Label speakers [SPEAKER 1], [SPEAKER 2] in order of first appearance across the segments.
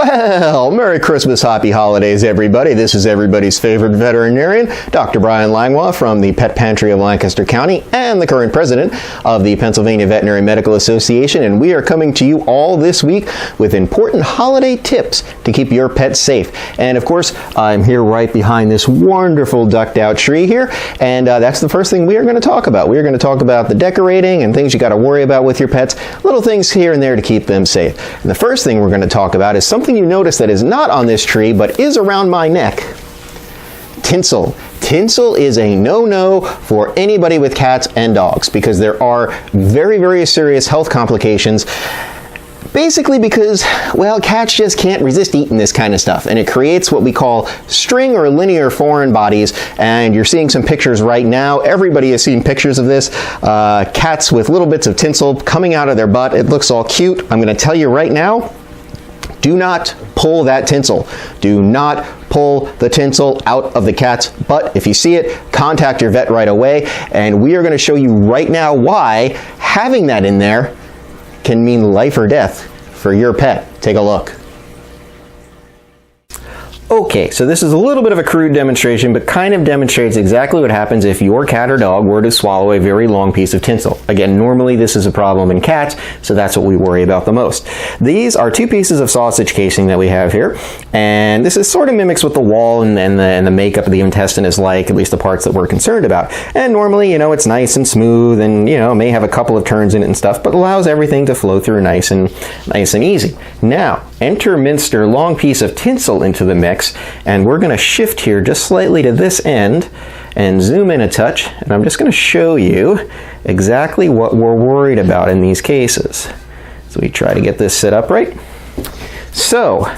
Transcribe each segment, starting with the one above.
[SPEAKER 1] Well, Merry Christmas, Happy Holidays, everybody. This is everybody's favorite veterinarian, Dr. Bryan Langlois from the Pet Pantry of Lancaster County and the current president of the Pennsylvania Veterinary Medical Association, and we are coming to you all this week with important holiday tips to keep your pets safe. And of course, I'm here right behind this wonderful ducked out tree here, and that's the first thing we are going to talk about. We are going to talk about the decorating and things you got to worry about with your pets, little things here and there to keep them safe. And the first thing we're going to talk about is something you notice that is not on this tree but is around my neck. Tinsel. Tinsel is a no-no for anybody with cats and dogs because there are very, very serious health complications. Basically because, well, cats just can't resist eating this kind of stuff, and it creates what we call string or linear foreign bodies, and you're seeing some pictures right now. Everybody has seen pictures of this. Cats with little bits of tinsel coming out of their butt. It looks all cute. I'm going to tell you right now, do not pull that tinsel. Do not pull the tinsel out of the cat's butt. If you see it, contact your vet right away, and we are going to show you right now why having that in there can mean life or death for your pet. Take a look. Okay, so this is a little bit of a crude demonstration, but kind of demonstrates exactly what happens if your cat or dog were to swallow a very long piece of tinsel. Again, normally this is a problem in cats, so that's what we worry about the most. These are two pieces of sausage casing that we have here, and this is sort of mimics what the wall and the makeup of the intestine is like, at least the parts that we're concerned about. And normally, it's nice and smooth and, may have a couple of turns in it and stuff, but allows everything to flow through nice and easy. Now, enter Minster long piece of tinsel into the mix, and we're going to shift here just slightly to this end and zoom in a touch, and I'm just going to show you exactly what we're worried about in these cases. So we try to get this set up right. So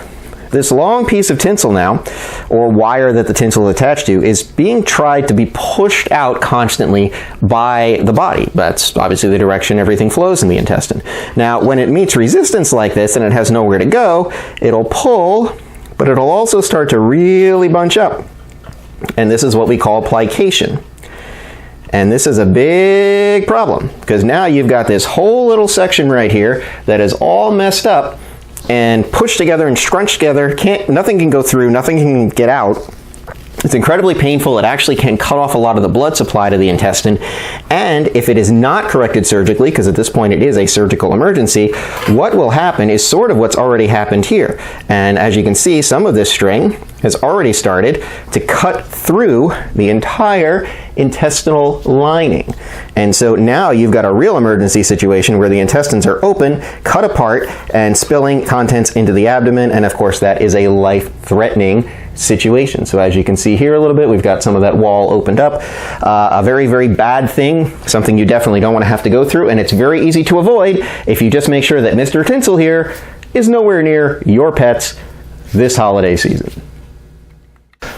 [SPEAKER 1] this long piece of tinsel now, or wire that the tinsel is attached to, is being tried to be pushed out constantly by the body. That's obviously the direction everything flows in the intestine. Now, when it meets resistance like this and it has nowhere to go, it'll pull, but it'll also start to really bunch up. And this is what we call plication. And this is a big problem because now you've got this whole little section right here that is all messed up and pushed together and scrunched together. Nothing can go through, nothing can get out. It's incredibly painful. It actually can cut off a lot of the blood supply to the intestine. And if it is not corrected surgically, because at this point it is a surgical emergency, what will happen is sort of what's already happened here. And as you can see, some of this string has already started to cut through the entire intestinal lining. And so now you've got a real emergency situation where the intestines are open, cut apart, and spilling contents into the abdomen. And of course, that is a life-threatening situation. So as you can see here a little bit, we've got some of that wall opened up. A very, very bad thing, something you definitely don't want to have to go through, and it's very easy to avoid if you just make sure that Mr. Tinsel here is nowhere near your pets this holiday season.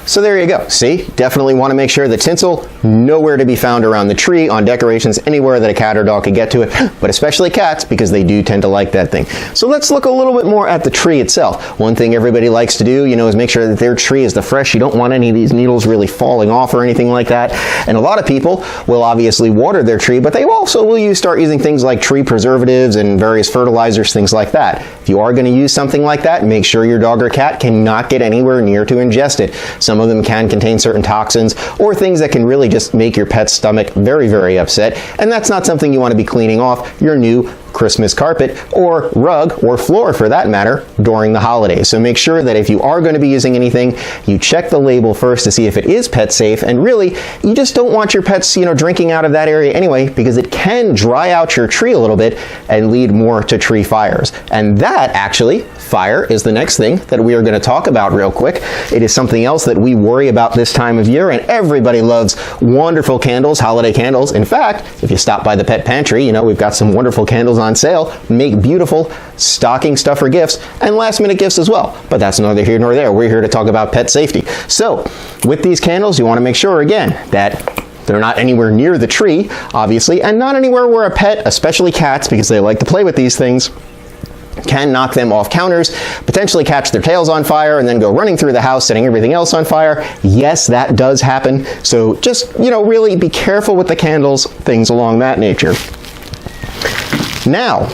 [SPEAKER 1] So there you go. See, definitely want to make sure the tinsel nowhere to be found around the tree, on decorations, anywhere that a cat or dog could get to it, but especially cats because they do tend to like that thing. So let's look a little bit more at the tree itself. One thing everybody likes to do, is make sure that their tree is the fresh. You don't want any of these needles really falling off or anything like that. And a lot of people will obviously water their tree, but they also will start using things like tree preservatives and various fertilizers, things like that. If you are going to use something like that, make sure your dog or cat cannot get anywhere near to ingest it. Some of them can contain certain toxins or things that can really just make your pet's stomach very, very upset, and that's not something you want to be cleaning off your new Christmas carpet or rug or floor for that matter during the holidays. So make sure that if you are going to be using anything, you check the label first to see if it is pet safe, and really you just don't want your pets drinking out of that area anyway, because it can dry out your tree a little bit and lead more to tree fires. And that actually, fire, is the next thing that we are going to talk about real quick. It is something else that we worry about this time of year, and everybody loves wonderful candles, holiday candles. In fact, if you stop by the Pet Pantry, we've got some wonderful candles on sale, make beautiful stocking stuffer gifts and last minute gifts as well. But that's neither here nor there. We're here to talk about pet safety. So with these candles, you want to make sure again that they're not anywhere near the tree, obviously, and not anywhere where a pet, especially cats, because they like to play with these things, can knock them off counters, potentially catch their tails on fire, and then go running through the house, setting everything else on fire. Yes, that does happen. So just, really be careful with the candles, things along that nature. Now,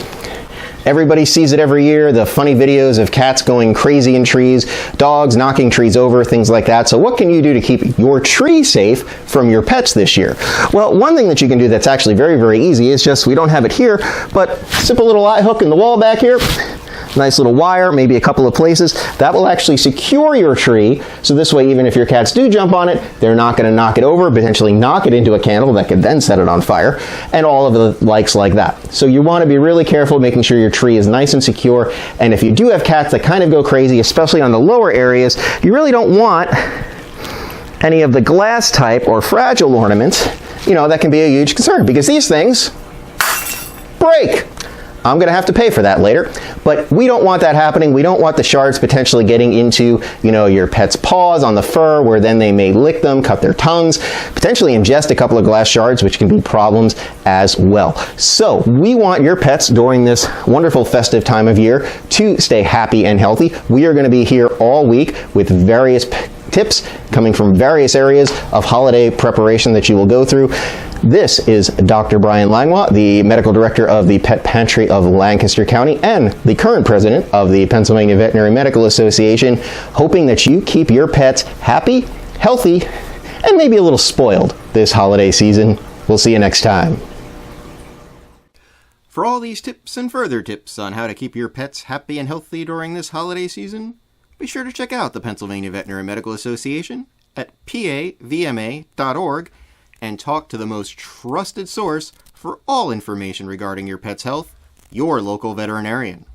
[SPEAKER 1] Everybody sees it every year, the funny videos of cats going crazy in trees, dogs knocking trees over, things like that. So what can you do to keep your tree safe from your pets this year? Well, one thing that you can do that's actually very, very easy is just, we don't have it here, but simple little eye hook in the wall back here. Nice little wire, maybe a couple of places. That will actually secure your tree, so this way even if your cats do jump on it, they're not going to knock it over, potentially knock it into a candle that could then set it on fire, and all of the likes like that. So you want to be really careful making sure your tree is nice and secure, and if you do have cats that kind of go crazy, especially on the lower areas, you really don't want any of the glass type or fragile ornaments. You know, that can be a huge concern because these things break. I'm going to have to pay for that later, but we don't want that happening. We don't want the shards potentially getting into, you know, your pet's paws on the fur, where then they may lick them, cut their tongues, potentially ingest a couple of glass shards, which can be problems as well. So we want your pets during this wonderful festive time of year to stay happy and healthy. We are going to be here all week with various tips coming from various areas of holiday preparation that you will go through. This is Dr. Bryan Langlois, the medical director of the Pet Pantry of Lancaster County and the current president of the Pennsylvania Veterinary Medical Association, hoping that you keep your pets happy, healthy, and maybe a little spoiled this holiday season. We'll see you next time.
[SPEAKER 2] For all these tips and further tips on how to keep your pets happy and healthy during this holiday season, be sure to check out the Pennsylvania Veterinary Medical Association at pavma.org and talk to the most trusted source for all information regarding your pet's health, your local veterinarian.